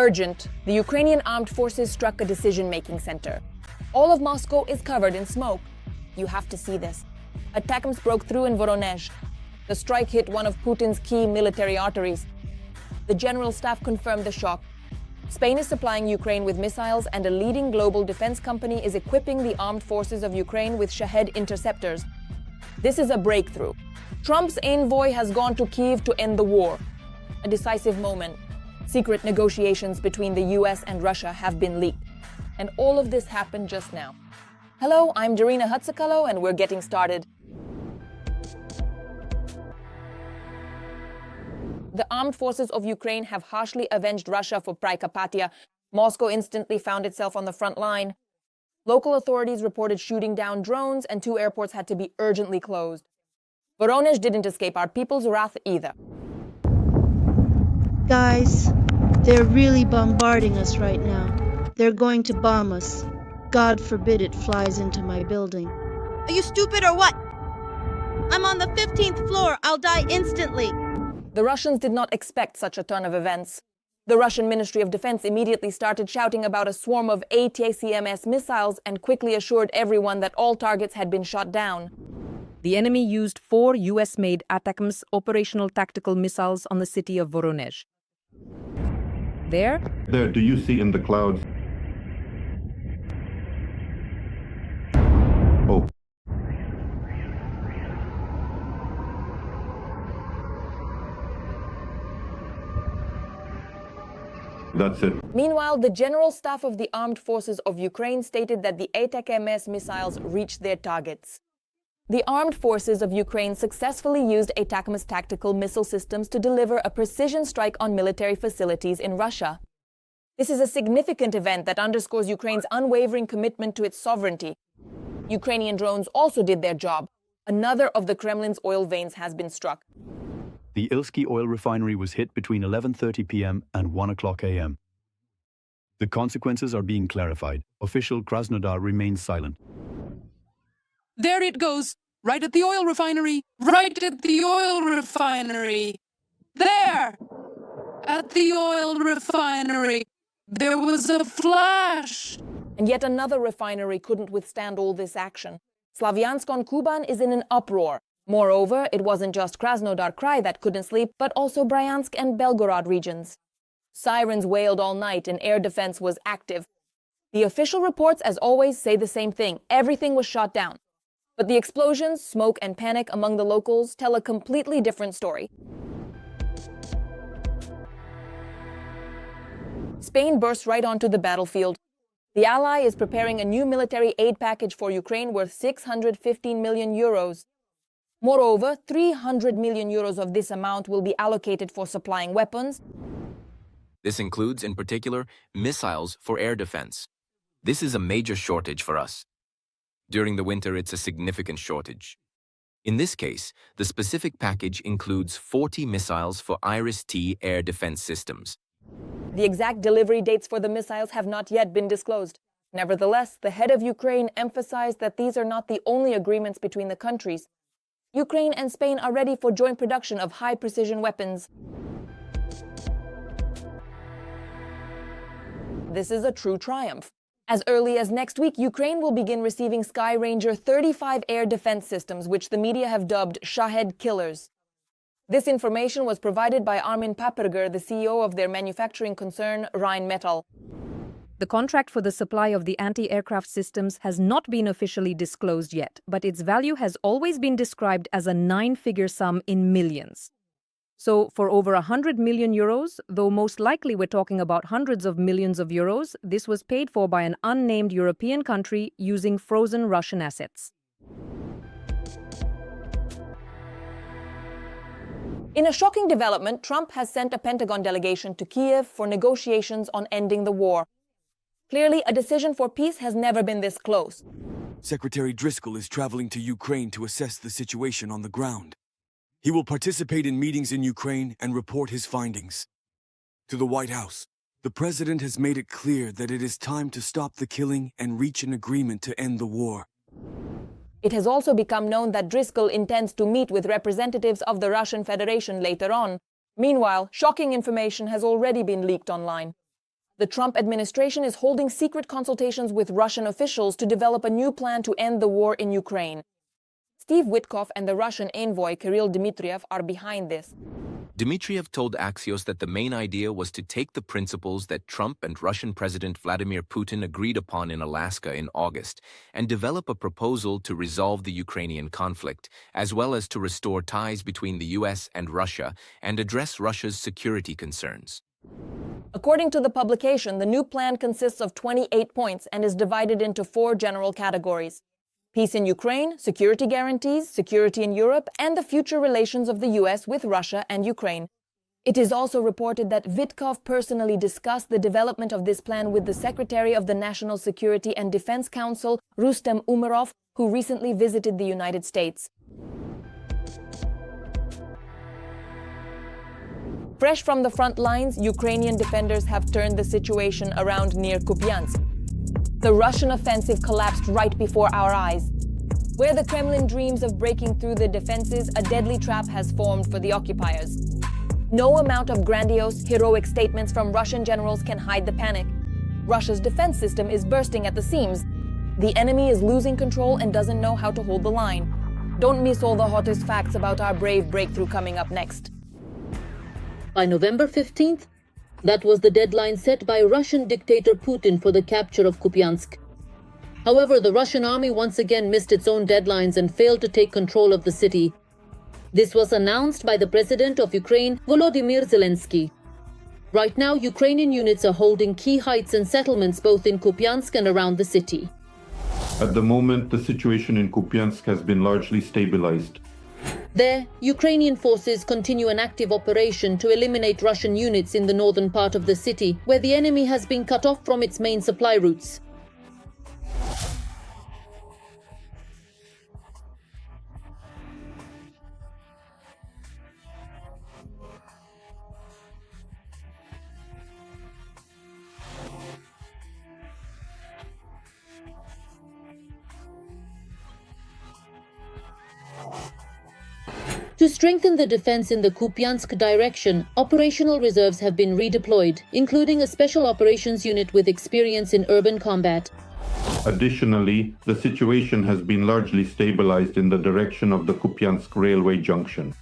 Urgent, the Ukrainian armed forces struck a decision-making center. All of Moscow is covered in smoke. You have to see this. ATACMS broke through in Voronezh. The strike hit one of Putin's key military arteries. The general staff confirmed the shock. Spain is supplying Ukraine with missiles, and a leading global defense company is equipping the armed forces of Ukraine with Shahed interceptors. This is a breakthrough. Trump's envoy has gone to Kyiv to end the war. A decisive moment. Secret negotiations between the US and Russia have been leaked. And all of this happened just now. Hello, I'm Darina Hutsakalo, and we're getting started. The armed forces of Ukraine have harshly avenged Russia for Prikapatia. Moscow instantly found itself on the front line. Local authorities reported shooting down drones, and 2 airports had to be urgently closed. Voronezh didn't escape our people's wrath either. Guys, they're really bombarding us right now. They're going to bomb us. God forbid it flies into my building. Are you stupid or what? I'm on the 15th floor. I'll die instantly. The Russians did not expect such a turn of events. The Russian Ministry of Defense immediately started shouting about a swarm of ATACMS missiles and quickly assured everyone that all targets had been shot down. The enemy used 4 US-made ATACMS operational tactical missiles on the city of Voronezh. There, do you see in the clouds? Oh. That's it. Meanwhile, the General Staff of the Armed Forces of Ukraine stated that the ATACMS missiles reached their targets. The armed forces of Ukraine successfully used ATACMS tactical missile systems to deliver a precision strike on military facilities in Russia. This is a significant event that underscores Ukraine's unwavering commitment to its sovereignty. Ukrainian drones also did their job. Another of the Kremlin's oil veins has been struck. The Ilsky oil refinery was hit between 11:30 p.m. and 1 o'clock a.m. The consequences are being clarified. Official Krasnodar remains silent. There it goes! Right at the oil refinery! Right at the oil refinery! There! At the oil refinery! There was a flash! And yet another refinery couldn't withstand all this action. Slavyansk on Kuban is in an uproar. Moreover, it wasn't just Krasnodar Krai that couldn't sleep, but also Bryansk and Belgorod regions. Sirens wailed all night and air defense was active. The official reports, as always, say the same thing. Everything was shot down. But the explosions, smoke, and panic among the locals tell a completely different story. Spain burst right onto the battlefield. The ally is preparing a new military aid package for Ukraine worth 615 million euros. Moreover, 300 million euros of this amount will be allocated for supplying weapons. This includes, in particular, missiles for air defense. This is a major shortage for us. During the winter, it's a significant shortage. In this case, the specific package includes 40 missiles for Iris-T air defense systems. The exact delivery dates for the missiles have not yet been disclosed. Nevertheless, the head of Ukraine emphasized that these are not the only agreements between the countries. Ukraine and Spain are ready for joint production of high-precision weapons. This is a true triumph. As early as next week, Ukraine will begin receiving Sky Ranger 35 air defense systems, which the media have dubbed Shahed-killers. This information was provided by Armin Paperger, the CEO of their manufacturing concern, Rheinmetall. the contract for the supply of the anti-aircraft systems has not been officially disclosed yet, but its value has always been described as a 9-figure sum in millions. So, for over 100 million euros, though most likely we're talking about hundreds of millions of euros, this was paid for by an unnamed European country using frozen Russian assets. In a shocking development, Trump has sent a Pentagon delegation to Kyiv for negotiations on ending the war. Clearly, a decision for peace has never been this close. Secretary Driscoll is traveling to Ukraine to assess the situation on the ground. He will participate in meetings in Ukraine and report his findings. To the White House, the president has made it clear that it is time to stop the killing and reach an agreement to end the war. It has also become known that Driscoll intends to meet with representatives of the Russian Federation later on. Meanwhile, shocking information has already been leaked online. The Trump administration is holding secret consultations with Russian officials to develop a new plan to end the war in Ukraine. Steve Witkoff and the Russian envoy Kirill Dmitriev are behind this. Dmitriev told Axios that the main idea was to take the principles that Trump and Russian President Vladimir Putin agreed upon in Alaska in August and develop a proposal to resolve the Ukrainian conflict, as well as to restore ties between the US and Russia and address Russia's security concerns. According to the publication, the new plan consists of 28 points and is divided into 4 general categories: peace in Ukraine, security guarantees, security in Europe, and the future relations of the US with Russia and Ukraine. It is also reported that Witkoff personally discussed the development of this plan with the Secretary of the National Security and Defense Council, Rustem Umerov, who recently visited the United States. Fresh from the front lines, Ukrainian defenders have turned the situation around near Kupyansk. The Russian offensive collapsed right before our eyes. Where the Kremlin dreams of breaking through the defenses, a deadly trap has formed for the occupiers. No amount of grandiose, heroic statements from Russian generals can hide the panic. Russia's defense system is bursting at the seams. The enemy is losing control and doesn't know how to hold the line. Don't miss all the hottest facts about our brave breakthrough coming up next. By November 15th, that was the deadline set by Russian dictator Putin for the capture of Kupyansk. However, the Russian army once again missed its own deadlines and failed to take control of the city. This was announced by the president of Ukraine, Volodymyr Zelensky. Right now, Ukrainian units are holding key heights and settlements both in Kupyansk and around the city. At the moment, the situation in Kupyansk has been largely stabilized. There, Ukrainian forces continue an active operation to eliminate Russian units in the northern part of the city, where the enemy has been cut off from its main supply routes. To strengthen the defense in the Kupyansk direction, operational reserves have been redeployed, including a special operations unit with experience in urban combat. Additionally, the situation has been largely stabilized in the direction of the Kupyansk railway junction.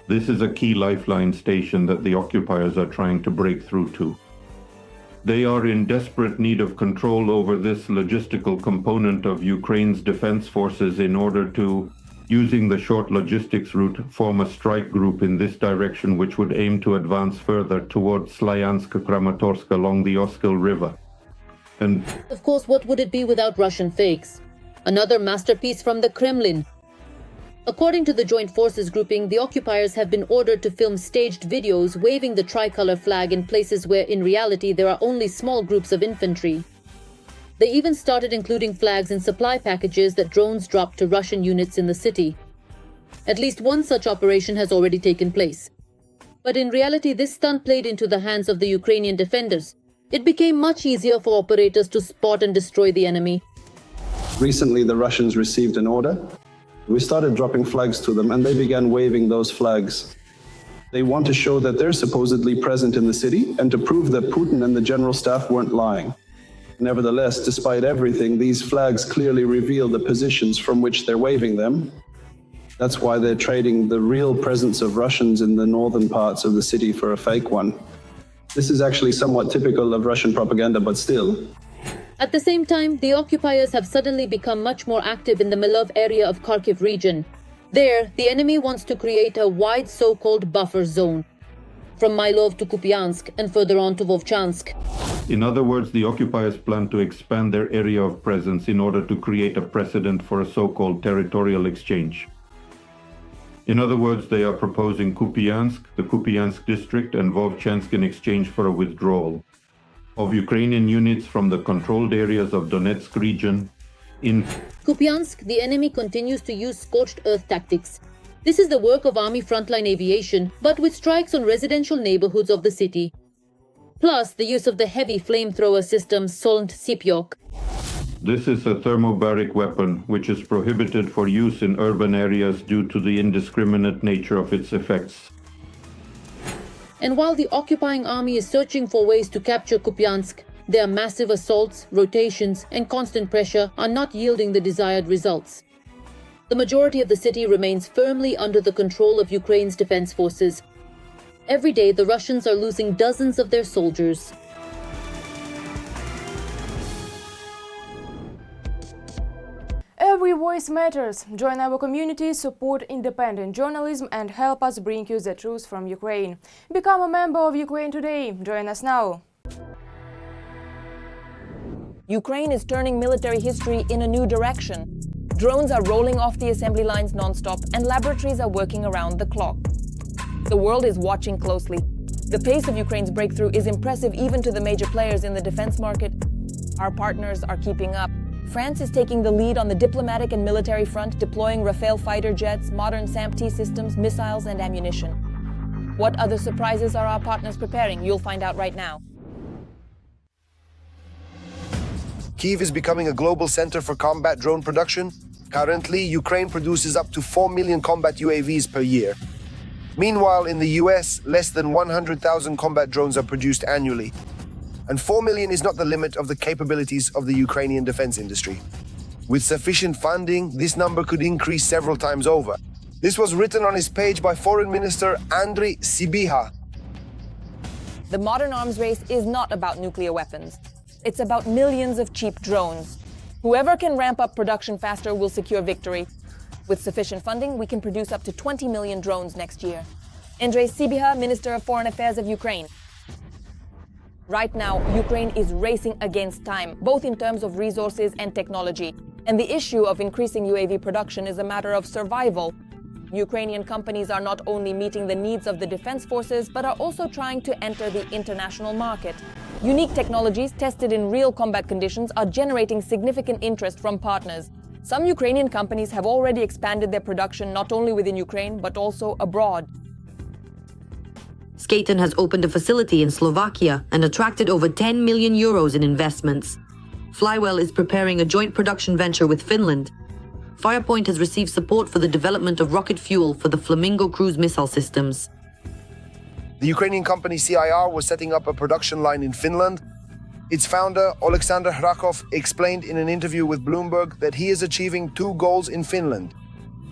This is a key lifeline station that the occupiers are trying to break through to. They are in desperate need of control over this logistical component of Ukraine's defense forces in order to, using the short logistics route, form a strike group in this direction which would aim to advance further towards Slayansk-Kramatorsk along the Oskil River. And of course, what would it be without Russian fakes? Another masterpiece from the Kremlin. According to the Joint Forces grouping, the occupiers have been ordered to film staged videos waving the tricolor flag in places where in reality there are only small groups of infantry. They even started including flags in supply packages that drones dropped to Russian units in the city. At least one such operation has already taken place. But in reality, this stunt played into the hands of the Ukrainian defenders. It became much easier for operators to spot and destroy the enemy. Recently, the Russians received an order. We started dropping flags to them, and they began waving those flags. They want to show that they're supposedly present in the city and to prove that Putin and the general staff weren't lying. Nevertheless, despite everything, these flags clearly reveal the positions from which they're waving them. That's why they're trading the real presence of Russians in the northern parts of the city for a fake one. This is actually somewhat typical of Russian propaganda, but still. At the same time, the occupiers have suddenly become much more active in the Milov area of Kharkiv region. There, the enemy wants to create a wide so-called buffer zone, from Milov to Kupyansk and further on to Vovchansk. in other words, the occupiers plan to expand their area of presence in order to create a precedent for a so-called territorial exchange. In other words, they are proposing Kupyansk, the Kupyansk district, and Vovchansk in exchange for a withdrawal of Ukrainian units from the controlled areas of Donetsk region. In Kupyansk, the enemy continues to use scorched earth tactics. This is the work of Army frontline aviation, but with strikes on residential neighborhoods of the city. Plus, the use of the heavy flamethrower system Solnt Sipyok. This is a thermobaric weapon which is prohibited for use in urban areas due to the indiscriminate nature of its effects. And while the occupying army is searching for ways to capture Kupyansk, their massive assaults, rotations, and constant pressure are not yielding the desired results. The majority of the city remains firmly under the control of Ukraine's defense forces. Every day, the Russians are losing dozens of their soldiers. Every voice matters. Join our community, support independent journalism, and help us bring you the truth from Ukraine. Become a member of Ukraine Today. Join us now. Ukraine is turning military history in a new direction. Drones are rolling off the assembly lines non-stop, and laboratories are working around the clock. The world is watching closely. The pace of Ukraine's breakthrough is impressive even to the major players in the defense market. Our partners are keeping up. France is taking the lead on the diplomatic and military front, deploying Rafale fighter jets, modern SAMP-T systems, missiles, and ammunition. What other surprises are our partners preparing? You'll find out right now. Kyiv is becoming a global center for combat drone production. Currently, Ukraine produces up to 4 million combat UAVs per year. Meanwhile, in the US, less than 100,000 combat drones are produced annually. And 4 million is not the limit of the capabilities of the Ukrainian defense industry. With sufficient funding, this number could increase several times over. This was written on his page by Foreign Minister Andriy Sybiha. The modern arms race is not about nuclear weapons. It's about millions of cheap drones. Whoever can ramp up production faster will secure victory. With sufficient funding, we can produce up to 20 million drones next year. Andriy Sybiha, Minister of Foreign Affairs of Ukraine. Right now, Ukraine is racing against time, both in terms of resources and technology. And the issue of increasing UAV production is a matter of survival. Ukrainian companies are not only meeting the needs of the defense forces, but are also trying to enter the international market. Unique technologies tested in real combat conditions are generating significant interest from partners. Some Ukrainian companies have already expanded their production not only within Ukraine, but also abroad. Skaton has opened a facility in Slovakia and attracted over 10 million euros in investments. Flywell is preparing a joint production venture with Finland. Firepoint has received support for the development of rocket fuel for the Flamingo cruise missile systems. The Ukrainian company CIR was setting up a production line in Finland. Its founder, Oleksandr Hrakov, explained in an interview with Bloomberg that he is achieving two goals in Finland.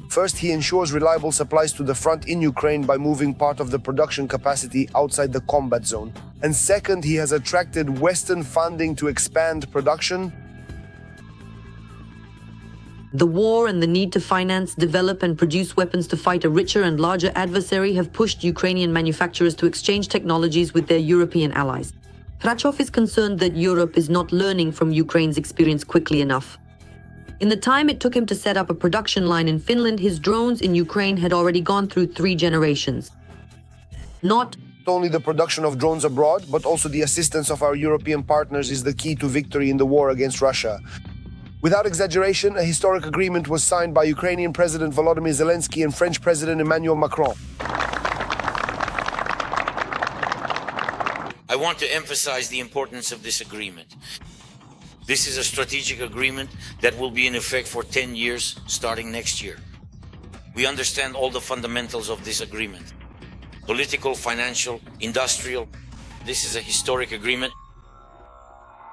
First, he ensures reliable supplies to the front in Ukraine by moving part of the production capacity outside the combat zone. And second, he has attracted Western funding to expand production. The war and the need to finance, develop and produce weapons to fight a richer and larger adversary have pushed Ukrainian manufacturers to exchange technologies with their European allies. Patrushev is concerned that Europe is not learning from Ukraine's experience quickly enough. In the time it took him to set up a production line in Finland, his drones in Ukraine had already gone through 3 generations. Not only the production of drones abroad, but also the assistance of our European partners is the key to victory in the war against Russia. Without exaggeration, a historic agreement was signed by Ukrainian President Volodymyr Zelensky and French President Emmanuel Macron. I want to emphasize the importance of this agreement. This is a strategic agreement that will be in effect for 10 years, starting next year. We understand all the fundamentals of this agreement. Political, financial, industrial. This is a historic agreement.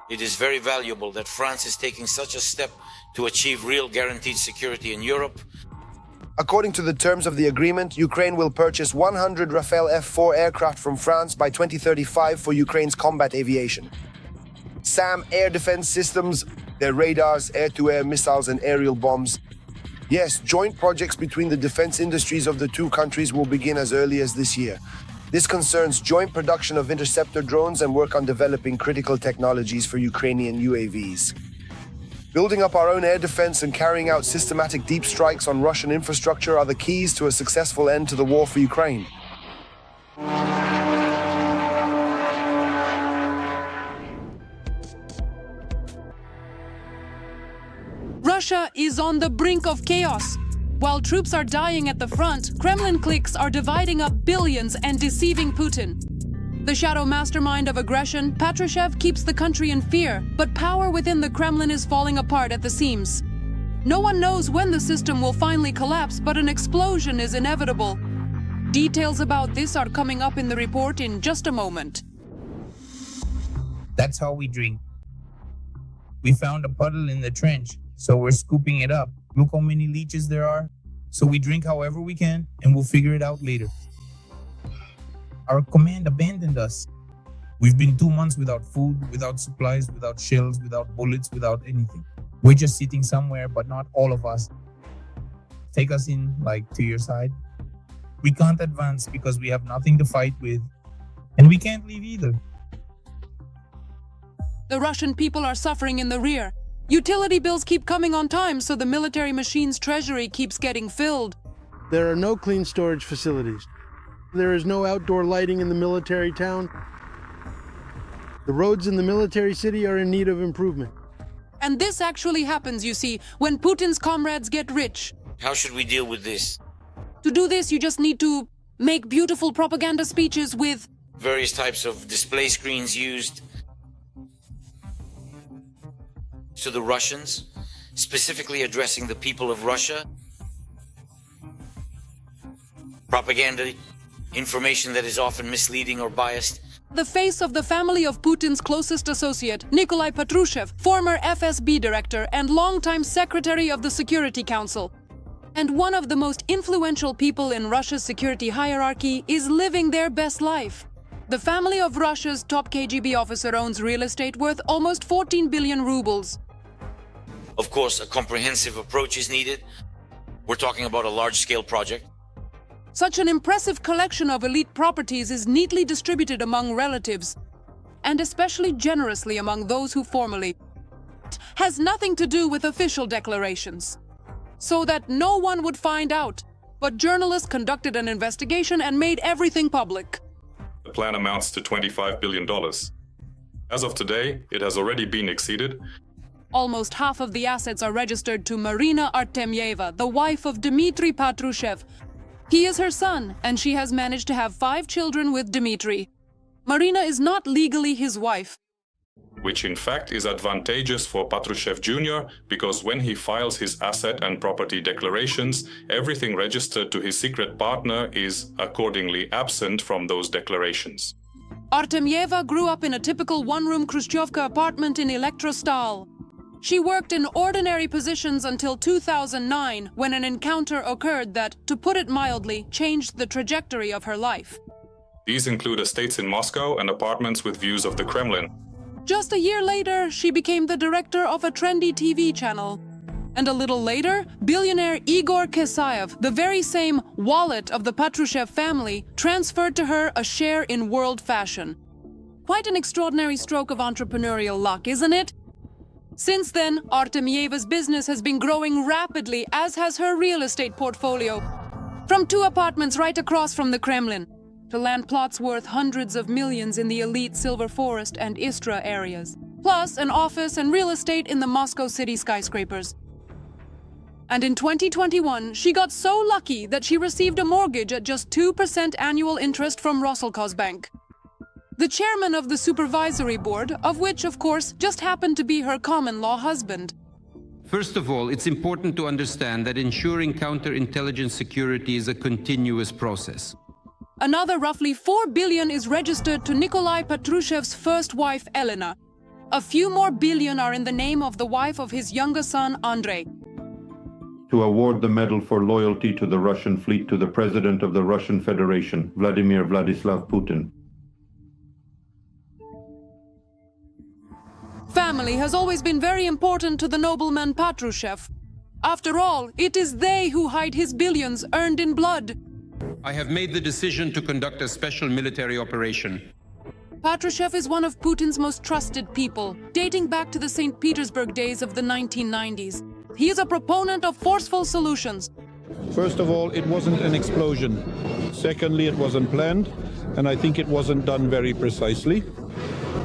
It is very valuable that France is taking such a step to achieve real guaranteed security in Europe. According to the terms of the agreement, Ukraine will purchase 100 Rafale F-4 aircraft from France by 2035 for Ukraine's combat aviation. SAM air defense systems, their radars, air-to-air missiles and aerial bombs. Yes, joint projects between the defense industries of the two countries will begin as early as this year. This concerns joint production of interceptor drones and work on developing critical technologies for Ukrainian UAVs. Building up our own air defense and carrying out systematic deep strikes on Russian infrastructure are the keys to a successful end to the war for Ukraine. Russia is on the brink of chaos. While troops are dying at the front, Kremlin cliques are dividing up billions and deceiving Putin. The shadow mastermind of aggression, Patrushev keeps the country in fear, but power within the Kremlin is falling apart at the seams. No one knows when the system will finally collapse, but an explosion is inevitable. Details about this are coming up in the report in just a moment. That's how we drink. We found a puddle in the trench, so we're scooping it up. Look how many leeches there are. So we drink however we can, and we'll figure it out later. Our command abandoned us. We've been 2 months without food, without supplies, without shells, without bullets, without anything. We're just sitting somewhere, but not all of us. Take us in, to your side. We can't advance because we have nothing to fight with, and we can't leave either. The Russian people are suffering in the rear. Utility bills keep coming on time, so the military machine's treasury keeps getting filled. There are no clean storage facilities. There is no outdoor lighting in the military town. The roads in the military city are in need of improvement. And this actually happens, you see, when Putin's comrades get rich. How should we deal with this? To do this, you just need to make beautiful propaganda speeches with various types of display screens used to the Russians, specifically addressing the people of Russia. Propaganda, information that is often misleading or biased. The face of the family of Putin's closest associate, Nikolai Patrushev, former FSB director and longtime secretary of the Security Council. And one of the most influential people in Russia's security hierarchy is living their best life. The family of Russia's top KGB officer owns real estate worth almost 14 billion rubles. Of course, a comprehensive approach is needed. We're talking about a large-scale project. Such an impressive collection of elite properties is neatly distributed among relatives, and especially generously among those who formally has nothing to do with official declarations, so that no one would find out. But journalists conducted an investigation and made everything public. The plan amounts to $25 billion. As of today, it has already been exceeded. Almost half of the assets are registered to Marina Artemyeva, the wife of Dmitry Patrushev. He is her son, and she has managed to have 5 children with Dmitry. Marina is not legally his wife. Which in fact is advantageous for Patrushev Jr. because when he files his asset and property declarations, everything registered to his secret partner is accordingly absent from those declarations. Artemyeva grew up in a typical one-room Khrushchevka apartment in Elektrostal. She worked in ordinary positions until 2009, when an encounter occurred that, to put it mildly, changed the trajectory of her life. These include estates in Moscow and apartments with views of the Kremlin. Just a year later, she became the director of a trendy TV channel. And a little later, billionaire Igor Kesayev, the very same wallet of the Patrushev family, transferred to her a share in world fashion. Quite an extraordinary stroke of entrepreneurial luck, isn't it? Since then, Artemyeva's business has been growing rapidly, as has her real estate portfolio. From 2 apartments right across from the Kremlin, to land plots worth hundreds of millions in the elite Silver Forest and Istra areas, plus an office and real estate in the Moscow city skyscrapers. And in 2021, she got so lucky that she received a mortgage at just 2% annual interest from Roselkhozbank. The chairman of the supervisory board, of which, of course, just happened to be her common-law husband. First of all, it's important to understand that ensuring counterintelligence security is a continuous process. Another roughly 4 billion is registered to Nikolai Patrushev's first wife, Elena. A few more billion are in the name of the wife of his younger son, Andrei. To award the medal for loyalty to the Russian fleet to the President of the Russian Federation, Vladimir Vladislav Putin. Family has always been very important to the nobleman Patrushev. After all, it is they who hide his billions earned in blood. I have made the decision to conduct a special military operation. Patrushev is one of Putin's most trusted people, dating back to the St. Petersburg days of the 1990s. He is a proponent of forceful solutions. First of all, it wasn't an explosion. Secondly, it wasn't planned, and I think it wasn't done very precisely.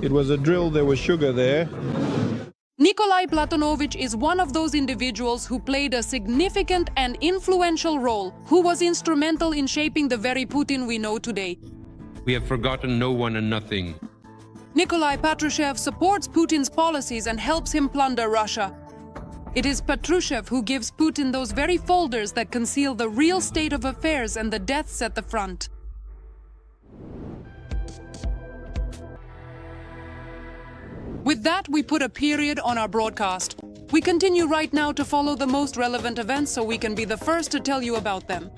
It was a drill, there was sugar there. Nikolai Platonovich is one of those individuals who played a significant and influential role, who was instrumental in shaping the very Putin we know today. We have forgotten no one and nothing. Nikolai Patrushev supports Putin's policies and helps him plunder Russia. It is Patrushev who gives Putin those very folders that conceal the real state of affairs and the deaths at the front. With that, we put a period on our broadcast. We continue right now to follow the most relevant events so we can be the first to tell you about them.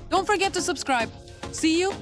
Don't forget to subscribe. See you